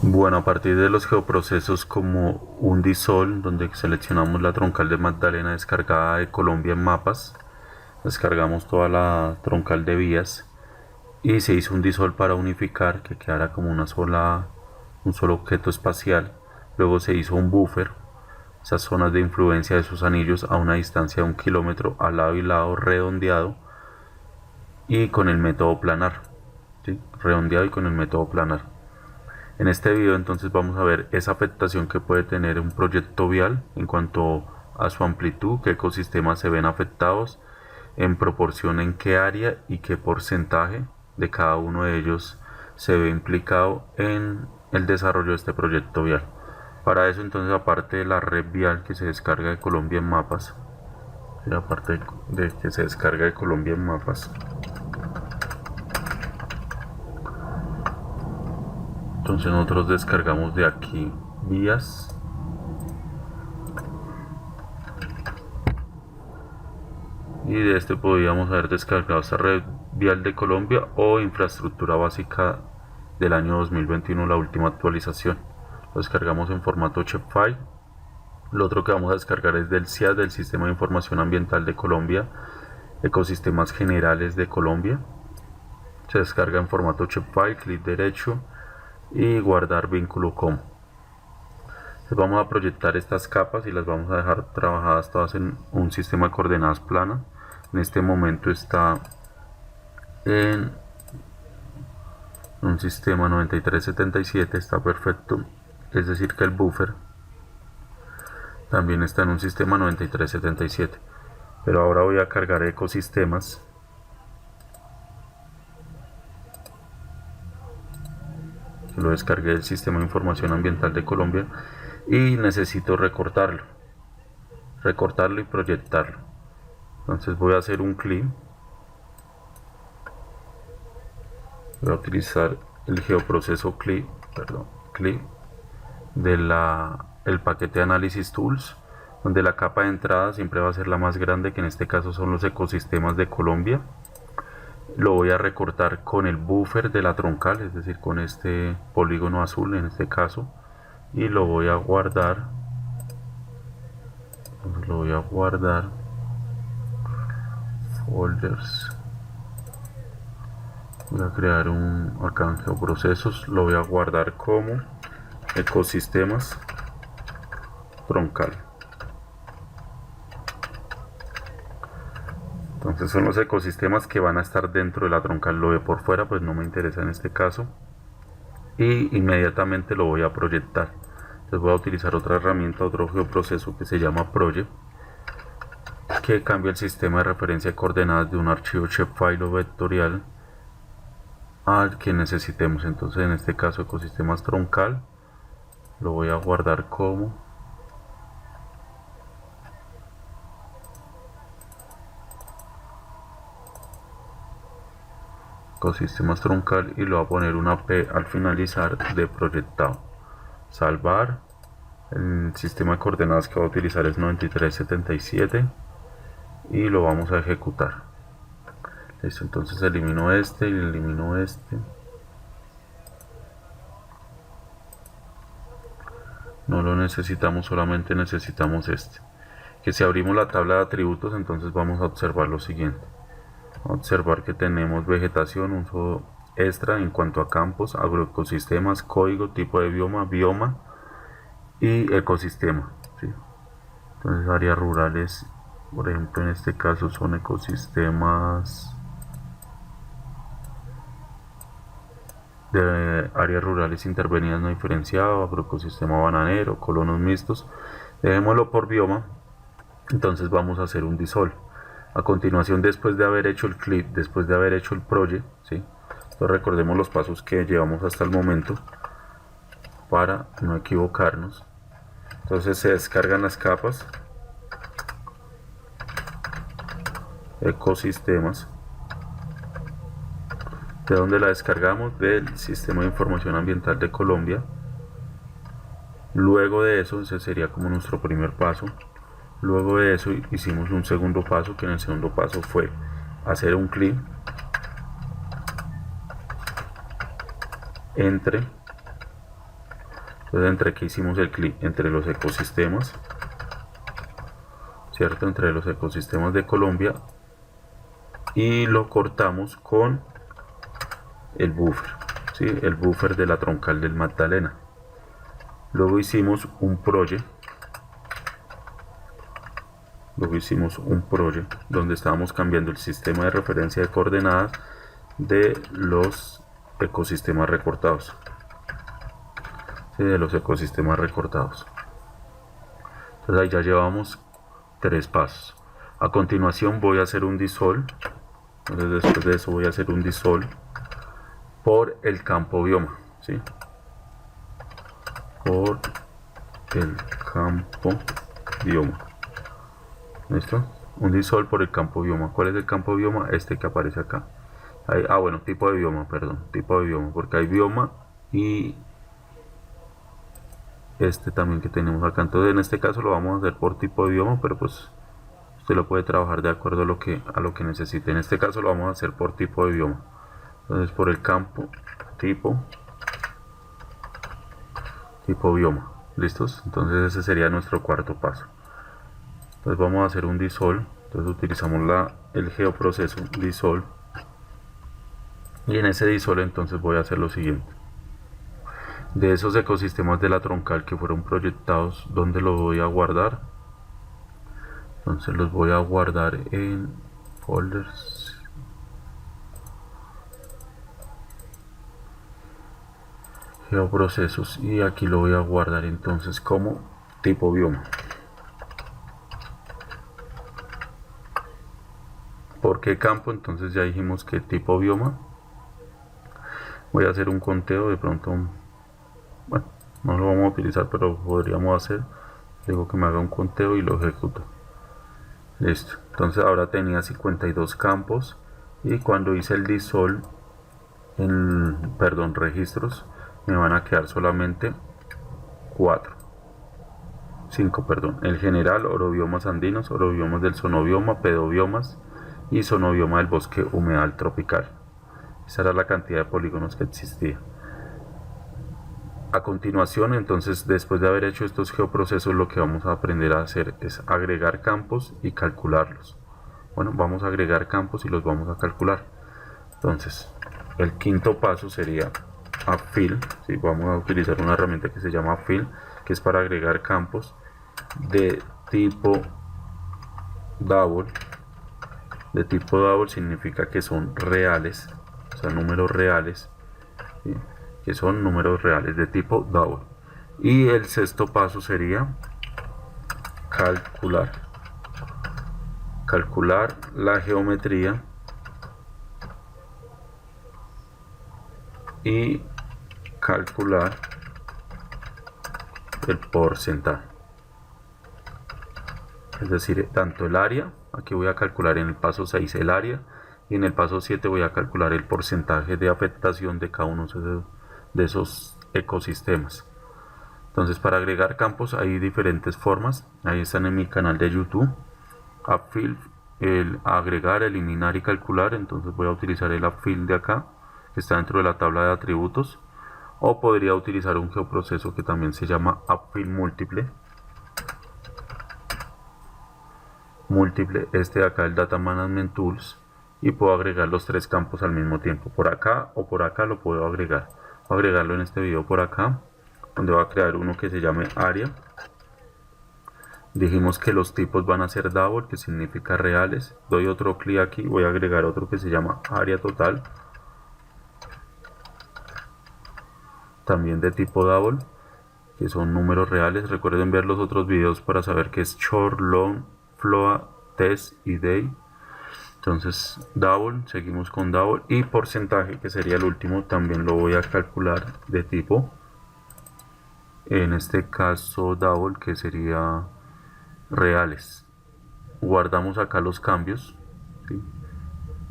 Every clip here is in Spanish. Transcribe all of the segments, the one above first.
Bueno, a partir de los geoprocesos como un disol, donde seleccionamos la troncal de Magdalena descargada de Colombia en mapas, descargamos toda la troncal de vías y se hizo un disol para unificar, que quedara como un solo objeto espacial. Luego se hizo un buffer, esas zonas de influencia de esos anillos a una distancia de 1 kilómetro al lado y lado redondeado y con el método planar, ¿sí? Redondeado y con el método planar. En este video entonces vamos a ver esa afectación que puede tener un proyecto vial en cuanto a su amplitud, qué ecosistemas se ven afectados, en proporción en qué área y qué porcentaje de cada uno de ellos se ve implicado en el desarrollo de este proyecto vial. Para eso entonces, aparte de la red vial que se descarga de Colombia en mapas, aparte de que se descarga de Colombia en mapas, entonces nosotros descargamos de aquí vías y de este podríamos haber descargado esta red vial de Colombia o infraestructura básica del año 2021, la última actualización. Lo descargamos en formato shapefile. Lo otro que vamos a descargar es del SIAD, del Sistema de Información Ambiental de Colombia, Ecosistemas Generales de Colombia. Se descarga en formato shapefile, clic derecho y guardar vínculo como. Entonces vamos a proyectar estas capas y las vamos a dejar trabajadas todas en un sistema de coordenadas plana. En este momento está en un sistema 9377, está perfecto, es decir que el buffer también está en un sistema 9377. Pero ahora voy a cargar ecosistemas. Lo descargué del Sistema de Información Ambiental de Colombia y necesito recortarlo y proyectarlo. Entonces voy a hacer un clic, voy a utilizar el geoproceso clic del paquete de Analysis Tools, donde la capa de entrada siempre va a ser la más grande, que en este caso son los ecosistemas de Colombia. Lo voy a recortar con el buffer de la troncal, es decir, con este polígono azul en este caso, y lo voy a guardar. Entonces lo voy a guardar, folders, voy a crear un acá en geoprocesos, lo voy a guardar como ecosistemas troncal. Entonces son los ecosistemas que van a estar dentro de la troncal. Lo de por fuera pues no me interesa en este caso, y inmediatamente lo voy a proyectar. Entonces voy a utilizar otra herramienta, otro geoproceso que se llama Project, que cambia el sistema de referencia de coordenadas de un archivo shapefile o vectorial al que necesitemos. Entonces en este caso ecosistemas troncal lo voy a guardar como ecosistemas troncal y lo voy a poner una P al finalizar de proyectado. Salvar. El sistema de coordenadas que voy a utilizar es 9377 y lo vamos a ejecutar. Listo, entonces elimino este y elimino este. No lo necesitamos, solamente necesitamos este. Que si abrimos la tabla de atributos, entonces vamos a observar lo siguiente. Observar que tenemos vegetación, uso extra en cuanto a campos, agroecosistemas, código, tipo de bioma y ecosistema, ¿sí? Entonces áreas rurales, por ejemplo en este caso son ecosistemas de áreas rurales intervenidas no diferenciado, agroecosistema bananero, colonos mixtos. Dejémoslo por bioma. Entonces vamos a hacer un disol. A continuación, después de haber hecho el clip, después de haber hecho el project, ¿sí? Entonces recordemos los pasos que llevamos hasta el momento para no equivocarnos. Entonces se descargan las capas, ecosistemas. ¿De dónde la descargamos? Del Sistema de Información Ambiental de Colombia. Luego de eso, ese sería como nuestro primer paso. Luego de eso hicimos un segundo paso, que en el segundo paso fue hacer un clic entre Entonces, entre que hicimos el clic entre los ecosistemas, cierto, entre los ecosistemas de Colombia, y lo cortamos con el buffer, ¿sí? El buffer de la troncal del Magdalena. Luego hicimos un project donde estábamos cambiando el sistema de referencia de coordenadas de los ecosistemas recortados, ¿sí? De los ecosistemas recortados. Entonces ahí ya llevamos 3 pasos. A continuación voy a hacer un dissolve. Entonces después de eso voy a hacer un dissolve por el campo bioma, ¿sí? Por el campo bioma. ¿Listo? Un dissolve por el campo bioma. ¿Cuál es el campo bioma? Este que aparece acá. Bueno, tipo de bioma, perdón. Tipo de bioma, porque hay bioma y este también que tenemos acá. Entonces en este caso lo vamos a hacer por tipo de bioma, pero pues usted lo puede trabajar de acuerdo a lo que necesite. En este caso lo vamos a hacer por tipo de bioma. Entonces por el campo tipo bioma. ¿Listos? Entonces ese sería nuestro cuarto paso. Entonces vamos a hacer un dissolve. Entonces utilizamos el geoproceso dissolve, y en ese dissolve entonces voy a hacer lo siguiente. De esos ecosistemas de la troncal que fueron proyectados, ¿dónde los voy a guardar? Entonces los voy a guardar en folders, geoprocesos, y aquí lo voy a guardar entonces como tipo bioma. ¿Por qué campo? Entonces ya dijimos que tipo bioma. Voy a hacer un conteo, de pronto, bueno, no lo vamos a utilizar, pero podríamos hacer. Digo que me haga un conteo y lo ejecuto. Listo. Entonces ahora tenía 52 campos, y cuando hice el dissolve registros, me van a quedar solamente 5, perdón. El general, orobiomas andinos, orobiomas del zonobioma, pedobiomas y zonobioma del bosque humedal tropical. Esa era la cantidad de polígonos que existía. A continuación, entonces, después de haber hecho estos geoprocesos, lo que vamos a aprender a hacer es agregar campos y calcularlos. Bueno, vamos a agregar campos y los vamos a calcular. Entonces, el quinto paso sería Fill, ¿sí? Vamos a utilizar una herramienta que se llama Fill, que es para agregar campos de tipo double. De tipo double significa que son reales, o sea, números reales, ¿sí? Que son números reales de tipo double. Y el sexto paso sería calcular la geometría y calcular el porcentaje. Es decir, tanto el área, aquí voy a calcular en el paso 6 el área, y en el paso 7 voy a calcular el porcentaje de afectación de cada uno de esos ecosistemas. Entonces, para agregar campos hay diferentes formas. Ahí están en mi canal de YouTube. Fill, el agregar, eliminar y calcular. Entonces voy a utilizar el Fill de acá, que está dentro de la tabla de atributos. O podría utilizar un geoproceso que también se llama Fill múltiple. Este de acá, el Data Management Tools. Y puedo agregar los 3 campos al mismo tiempo. Por acá o por acá lo puedo agregar. Voy a agregarlo en este video por acá, donde voy a crear uno que se llame área. Dijimos que los tipos van a ser double, que significa reales. Doy otro clic aquí, voy a agregar otro que se llama área total, también de tipo double, que son números reales. Recuerden ver los otros videos para saber qué es short, long, float, test y day. Entonces double, seguimos con double, y porcentaje, que sería el último, también lo voy a calcular de tipo, en este caso double, que sería reales. Guardamos acá los cambios, ¿sí?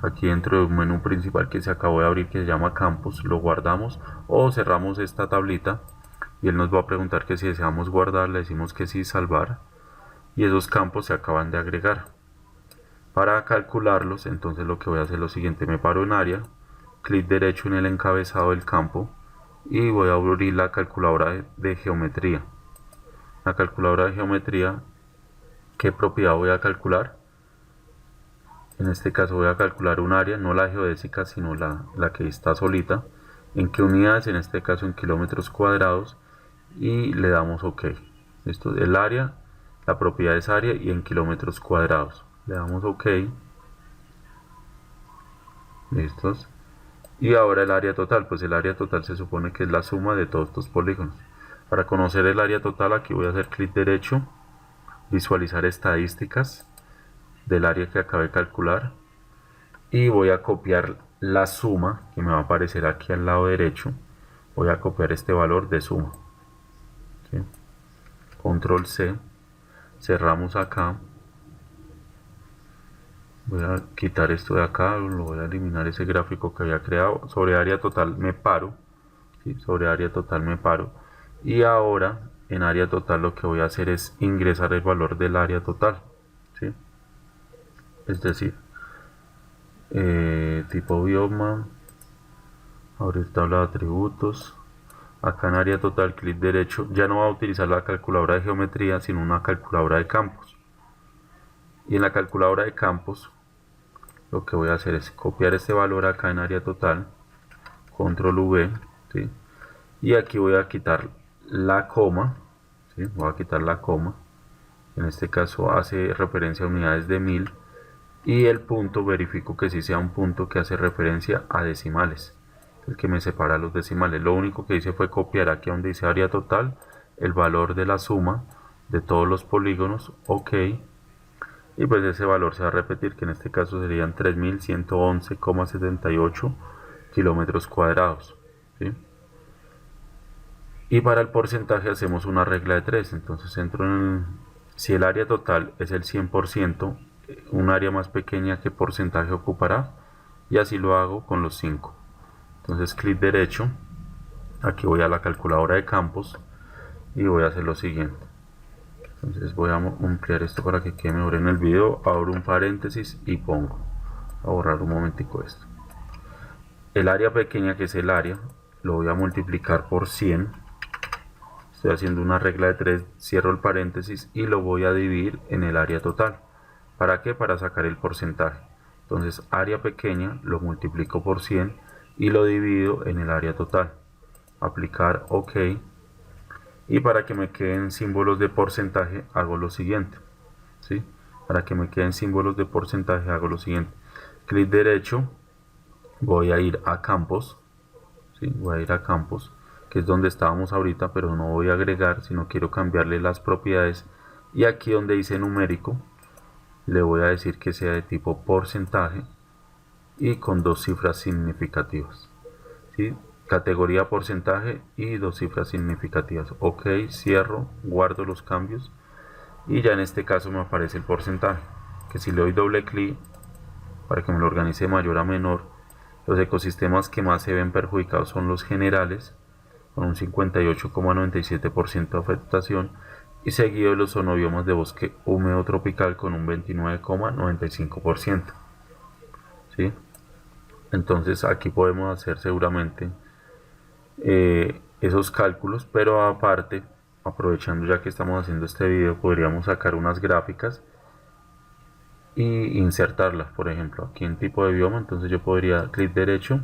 Aquí dentro de un menú principal que se acabó de abrir, que se llama campos, lo guardamos o cerramos esta tablita, y él nos va a preguntar que si deseamos guardar, le decimos que sí, salvar, y esos campos se acaban de agregar. Para calcularlos, entonces lo que voy a hacer es lo siguiente: me paro en área, clic derecho en el encabezado del campo, y voy a abrir la calculadora de geometría. La calculadora de geometría, ¿qué propiedad voy a calcular? En este caso voy a calcular un área, no la geodésica, sino la que está solita. ¿En qué unidades? En este caso en kilómetros cuadrados, y le damos OK. Esto es el área, la propiedad es área y en kilómetros cuadrados. Le damos OK. Listos. Y ahora el área total, pues el área total se supone que es la suma de todos estos polígonos. Para conocer el área total, aquí voy a hacer clic derecho, visualizar estadísticas del área que acabé de calcular, y voy a copiar la suma que me va a aparecer aquí al lado derecho. Voy a copiar este valor de suma. ¿Sí? Control C, cerramos acá. Voy a quitar esto de acá, lo voy a eliminar, ese gráfico que había creado. Sobre área total me paro, ¿sí? Sobre área total me paro. Y ahora en área total lo que voy a hacer es ingresar el valor del área total, ¿sí? Es decir, tipo bioma, abrir tabla de atributos. Acá en área total, clic derecho, ya no va a utilizar la calculadora de geometría, sino una calculadora de campos. Y en la calculadora de campos, lo que voy a hacer es copiar este valor acá en área total, control V, ¿sí? Y aquí voy a quitar la coma, ¿sí? Voy a quitar la coma, en este caso hace referencia a unidades de 1000, y el punto verifico que sí sea un punto que hace referencia a decimales, el que me separa los decimales. Lo único que hice fue copiar aquí donde dice área total el valor de la suma de todos los polígonos, OK, y pues ese valor se va a repetir, que en este caso serían 3111,78 kilómetros cuadrados, ¿sí? Y para el porcentaje hacemos una regla de 3. Entonces entro si el área total es el 100%, un área más pequeña, ¿qué porcentaje ocupará? Y así lo hago con los 5. Entonces clic derecho, aquí voy a la calculadora de campos y voy a hacer lo siguiente. Entonces voy a ampliar esto para que quede mejor en el video, abro un paréntesis y pongo, a borrar un momentico esto. El área pequeña, que es el área, lo voy a multiplicar por 100. Estoy haciendo una regla de 3, cierro el paréntesis y lo voy a dividir en el área total. ¿Para qué? Para sacar el porcentaje. Entonces área pequeña lo multiplico por 100 y lo divido en el área total. Aplicar OK. Y para que me queden símbolos de porcentaje hago lo siguiente, ¿sí? Para que me queden símbolos de porcentaje hago lo siguiente. Clic derecho, voy a ir a campos, ¿sí? Voy a ir a campos, que es donde estábamos ahorita, pero no voy a agregar, sino quiero cambiarle las propiedades. Y aquí donde dice numérico, le voy a decir que sea de tipo porcentaje y con 2 cifras significativas, ¿sí? Categoría porcentaje y 2 cifras significativas. OK, cierro, guardo los cambios y ya en este caso me aparece el porcentaje, que si le doy doble clic para que me lo organice de mayor a menor, los ecosistemas que más se ven perjudicados son los generales, con un 58,97% de afectación, y seguido de los zonobiomas de bosque húmedo tropical con un 29,95%, ¿sí? Entonces aquí podemos hacer seguramente esos cálculos, pero aparte, aprovechando ya que estamos haciendo este video, podríamos sacar unas gráficas y insertarlas. Por ejemplo, aquí en tipo de bioma, entonces yo podría clic derecho,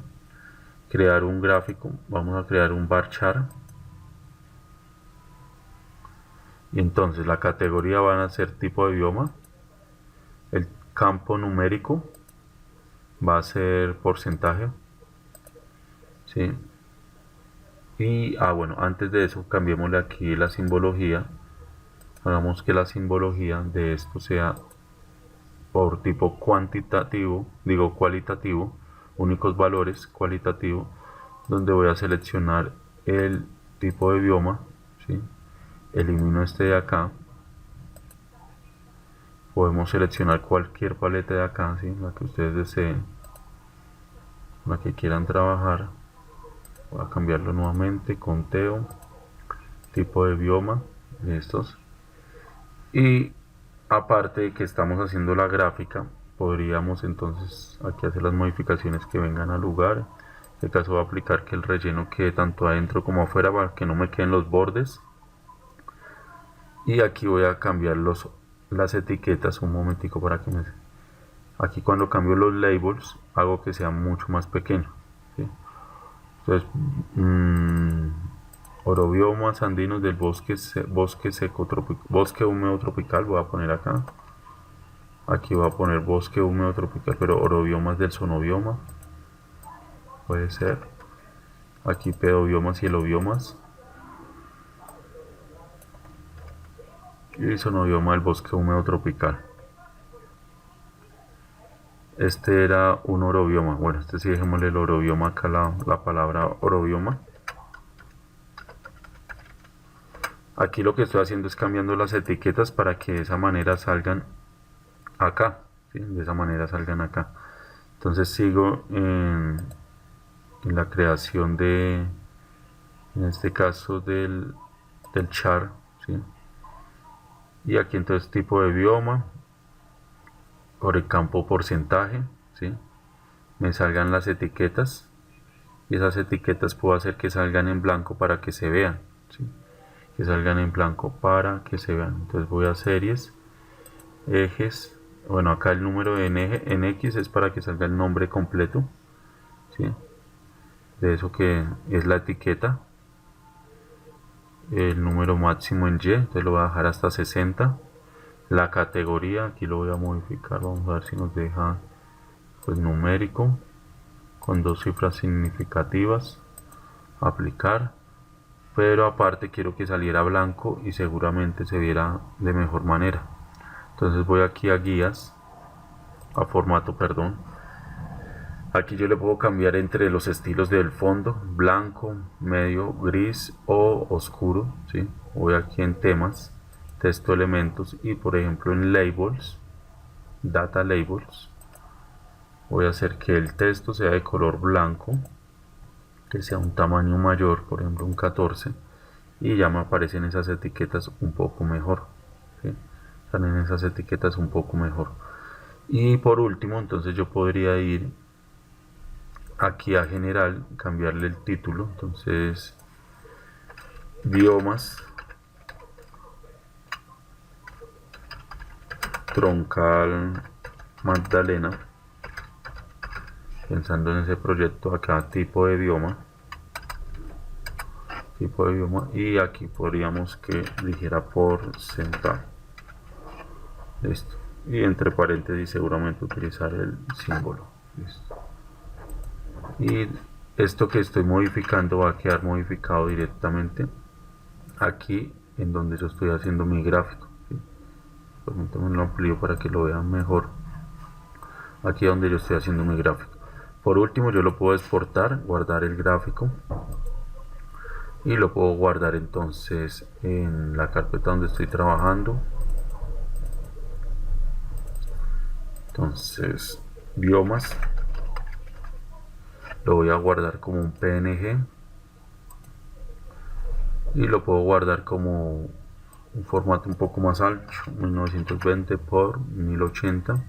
crear un gráfico, vamos a crear un bar chart, y entonces la categoría van a ser tipo de bioma, el campo numérico va a ser porcentaje, ¿sí? Y bueno, antes de eso cambiémosle aquí la simbología, hagamos que la simbología de esto sea por tipo cuantitativo, digo cualitativo, únicos valores, cualitativo, donde voy a seleccionar el tipo de bioma, ¿sí? Elimino este de acá, podemos seleccionar cualquier paleta de acá, ¿sí? La que ustedes deseen, la que quieran trabajar. Voy a cambiarlo nuevamente, conteo, tipo de bioma, estos. Y aparte de que estamos haciendo la gráfica, podríamos entonces aquí hacer las modificaciones que vengan al lugar este caso voy a aplicar que el relleno quede tanto adentro como afuera para que no me queden los bordes. Y aquí voy a cambiar las etiquetas un momentico para que me... Aquí cuando cambio los labels hago que sea mucho más pequeño, ¿sí? Entonces, orobiomas andinos del bosque seco bosque húmedo tropical voy a poner acá. Aquí voy a poner bosque húmedo tropical, pero orobiomas del zonobioma puede ser. Aquí pedobiomas y helobiomas. Y zonobioma del bosque húmedo tropical. Este era un orobioma. Bueno, este sí dejémosle el orobioma acá, la palabra orobioma. Aquí lo que estoy haciendo es cambiando las etiquetas para que de esa manera salgan acá, ¿sí? De esa manera salgan acá. Entonces sigo en la creación de, en este caso del char, ¿sí? Y aquí entonces tipo de bioma, por el campo porcentaje, ¿sí? Me salgan las etiquetas y esas etiquetas puedo hacer que salgan en blanco para que se vean, ¿sí? Que salgan en blanco para que se vean. Entonces voy a series, ejes, bueno, acá el número en X es para que salga el nombre completo, ¿sí? De eso que es la etiqueta. El número máximo en Y, entonces lo voy a dejar hasta 60. La categoría, aquí lo voy a modificar, vamos a ver si nos deja pues numérico con 2 cifras significativas, aplicar, pero aparte quiero que saliera blanco y seguramente se viera de mejor manera. Entonces voy aquí a guías, a formato, perdón. Aquí yo le puedo cambiar entre los estilos del fondo, blanco, medio, gris o oscuro, ¿sí? Voy aquí en temas, texto elementos y por ejemplo en labels, data labels, voy a hacer que el texto sea de color blanco, que sea un tamaño mayor, por ejemplo un 14, y ya me aparecen esas etiquetas un poco mejor, ¿sí? Salen esas etiquetas un poco mejor. Y por último, entonces yo podría ir aquí a general, cambiarle el título, entonces biomas troncal Magdalena, pensando en ese proyecto acá, tipo de bioma, y aquí podríamos que dijera porcentaje, listo, y entre paréntesis seguramente utilizar el símbolo, listo. Y esto que estoy modificando va a quedar modificado directamente aquí en donde yo estoy haciendo mi gráfico, ¿sí? Permítanme lo amplío para que lo vean mejor. Aquí donde yo estoy haciendo mi gráfico. Por último yo lo puedo exportar, guardar el gráfico y lo puedo guardar entonces en la carpeta donde estoy trabajando. Entonces biomas lo voy a guardar como un PNG y lo puedo guardar como un formato un poco más ancho, 1920 por 1080,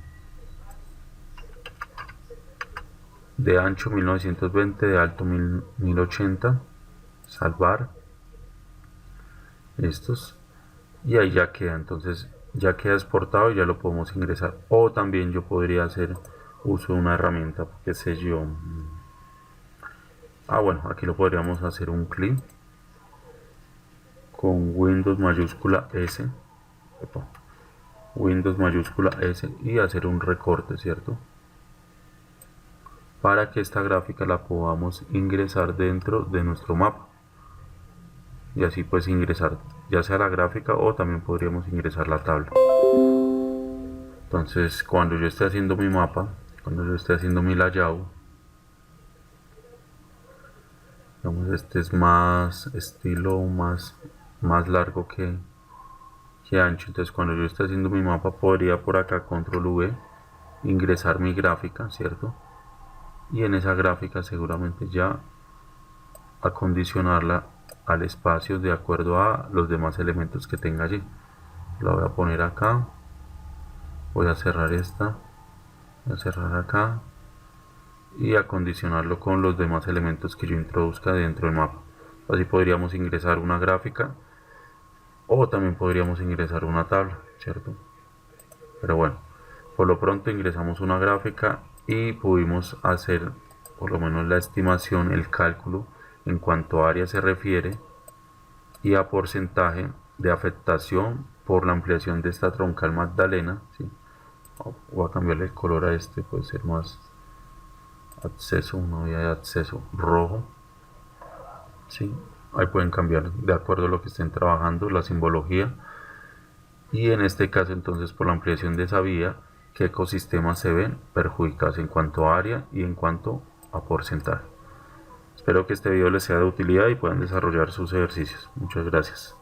de ancho 1920, de alto 1080, salvar estos y ahí ya queda. Entonces ya queda exportado y ya lo podemos ingresar, o también yo podría hacer uso de una herramienta, que sé yo, bueno, aquí lo podríamos hacer un clic con Windows mayúscula S, Windows mayúscula S y hacer un recorte, ¿cierto? Para que esta gráfica la podamos ingresar dentro de nuestro mapa y así pues ingresar ya sea la gráfica o también podríamos ingresar la tabla. Entonces cuando yo esté haciendo mi mapa, cuando yo esté haciendo mi layout, digamos este es más estilo, más largo que ancho, entonces cuando yo esté haciendo mi mapa podría por acá control V ingresar mi gráfica, ¿cierto? Y en esa gráfica seguramente ya acondicionarla al espacio de acuerdo a los demás elementos que tenga allí. La voy a poner acá, voy a cerrar esta, voy a cerrar acá y acondicionarlo con los demás elementos que yo introduzca dentro del mapa. Así podríamos ingresar una gráfica o también podríamos ingresar una tabla, ¿cierto? Pero bueno, por lo pronto ingresamos una gráfica y pudimos hacer por lo menos la estimación, el cálculo en cuanto a área se refiere y a porcentaje de afectación por la ampliación de esta troncal Magdalena, ¿sí? Voy a cambiarle el color a este, puede ser más acceso, una vía de acceso rojo, ¿sí? Ahí pueden cambiar de acuerdo a lo que estén trabajando la simbología, y en este caso entonces por la ampliación de esa vía, qué ecosistemas se ven perjudicados en cuanto a área y en cuanto a porcentaje. Espero que este video les sea de utilidad y puedan desarrollar sus ejercicios. Muchas gracias.